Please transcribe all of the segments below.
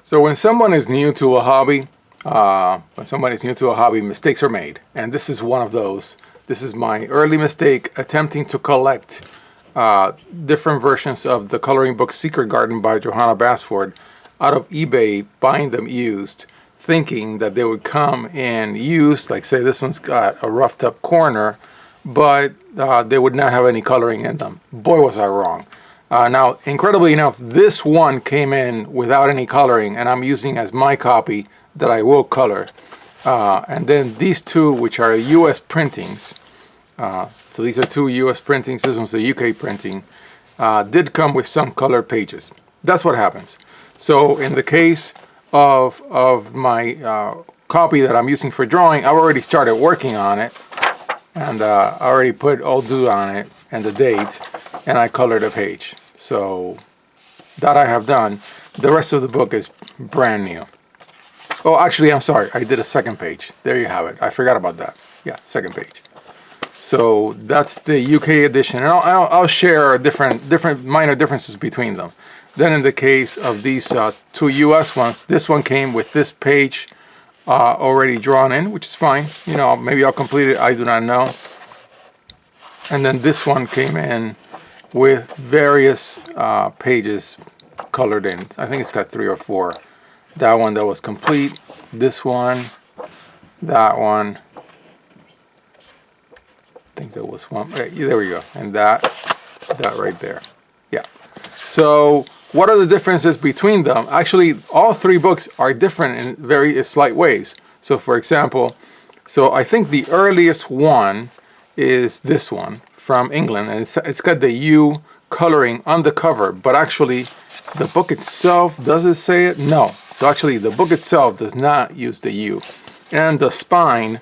So when someone is new to a hobby, mistakes are made. And this is one of those. This is my early mistake, attempting to collect different versions of the coloring book Secret Garden by Johanna Basford out of eBay, buying them used, thinking that they would come in used, like say this one's got a roughed up corner, but they would not have any coloring in them. Boy, was I wrong. Now, incredibly enough, this one came in without any coloring, and I'm using as my copy that I will color. And then these two, which are US printings, so these are two US printings, this one's a UK printing, did come with some colored pages. That's what happens. So in the case of my copy that I'm using for drawing, I've already started working on it, and I already put all due on it and the date, and I colored a page. So that I have done. The rest of the book is brand new. Oh, actually, I'm sorry. I did a second page. There you have it. I forgot about that. Yeah, second page. So that's the UK edition, and I'll share different minor differences between them. Then in the case of these two US ones, this one came with this page already drawn in, which is fine. You know, maybe I'll complete it. I do not know. And then this one came in with various pages colored in. I think it's got 3 or 4. That one that was complete. This one. That one. I think there was one. There we go. And that right there. Yeah. So what are the differences between them? Actually, all 3 books are different in very slight ways. So for example, so I think the earliest one is this one from England, and it's got the U coloring on the cover, but actually the book itself, does it say it? No. So actually the book itself does not use the U. And the spine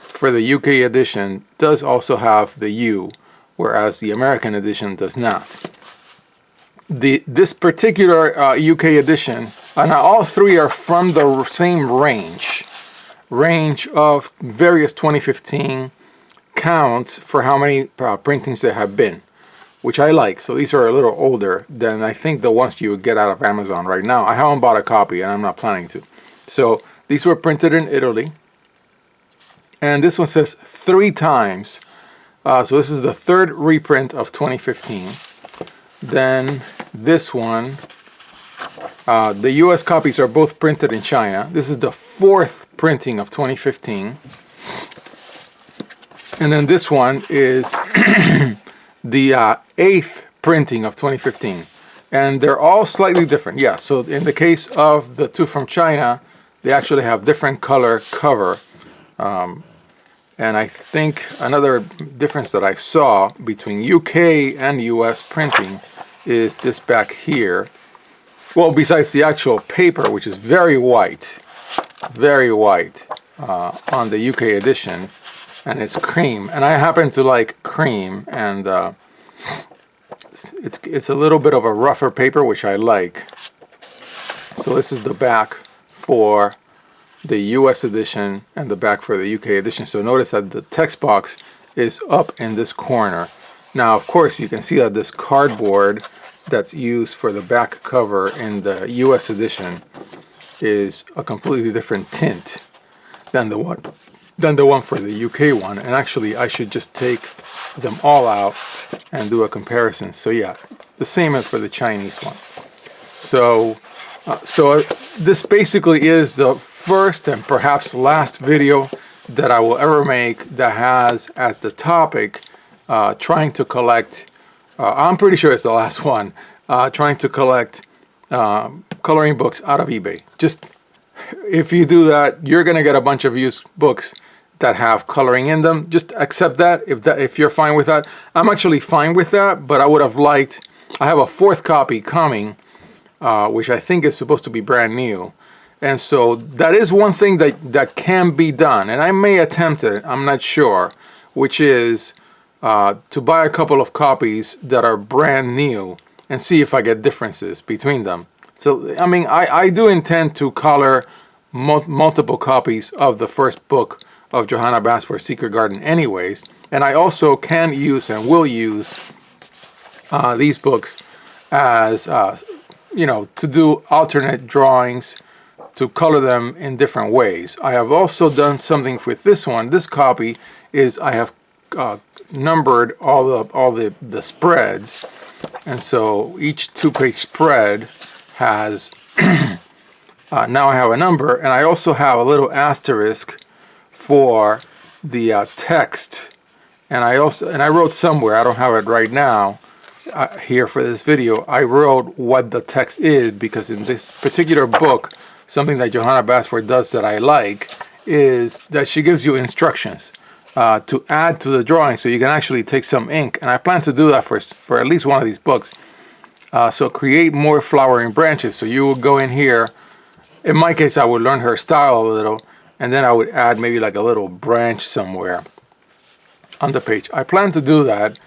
for the UK edition does also have the U, whereas the American edition does not. This particular UK edition, and all 3 are from the same range of various 2015 counts for how many printings there have been, which I like. So these are a little older than I think the ones you would get out of Amazon right now. I haven't bought a copy, and I'm not planning to. So these were printed in Italy, and this one says 3 times. So this is the 3rd reprint of 2015. Then this one, the US copies are both printed in China. This is the 4th printing of 2015. And then this one is the 8th printing of 2015. And they're all slightly different. Yeah, so in the case of the 2 from China, they actually have different color cover. And I think another difference that I saw between UK and US printing is this back here. Well, besides the actual paper, which is very white on the UK edition, and it's cream, and I happen to like cream, and it's a little bit of a rougher paper, which I like. So this is the back for the US edition and the back for the UK edition. So notice that the text box is up in this corner. Now, of course, you can see that this cardboard that's used for the back cover in the US edition is a completely different tint than the one for the UK one. And actually, I should just take them all out and do a comparison. So yeah, the same as for the Chinese one. So this basically is the first and perhaps last video that I will ever make that has as the topic trying to collect, I'm pretty sure it's the last one, trying to collect coloring books out of eBay. Just, if you do that, you're going to get a bunch of used books that have coloring in them. Just accept that if you're fine with that. I'm actually fine with that, but I would have liked, I have a 4th copy coming, which I think is supposed to be brand new. And so that is one thing that can be done, and I may attempt it, I'm not sure, which is to buy a couple of copies that are brand new and see if I get differences between them. So, I mean, I do intend to color multiple copies of the first book of Johanna Basford's Secret Garden anyways, and I also can use and will use these books as, you know, to do alternate drawings to color them in different ways. I have also done something with this one. This copy is I have numbered all the spreads, and so each 2-page spread has now I have a number, and I also have a little asterisk for the text. And I wrote somewhere, I don't have it right now here for this video, I wrote what the text is, because in this particular book, something that Johanna Basford does that I like is that she gives you instructions to add to the drawing, so you can actually take some ink, and I plan to do that for at least one of these books. So create more flowering branches. So you will go in here, in my case I would learn her style a little, and then I would add maybe like a little branch somewhere on the page. I plan to do that.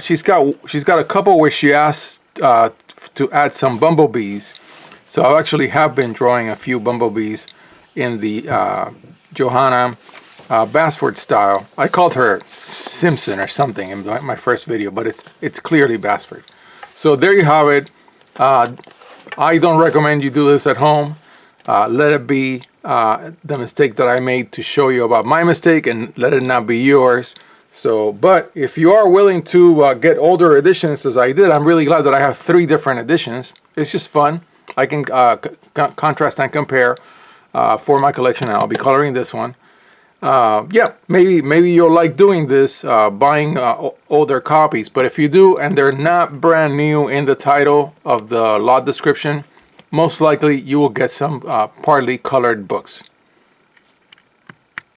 She's got a couple where she asked to add some bumblebees. So I actually have been drawing a few bumblebees in the Johanna Basford style. I called her Simpson or something in my first video, but it's clearly Basford. So there you have it. I don't recommend you do this at home. Let it be the mistake that I made to show you about my mistake, and let it not be yours. So, but if you are willing to get older editions as I did, I'm really glad that I have 3 different editions. It's just fun. I can contrast and compare for my collection, and I'll be coloring this one. Yeah, maybe you'll like doing this, buying older copies. But if you do, and they're not brand new in the title of the lot description, most likely you will get some partly colored books.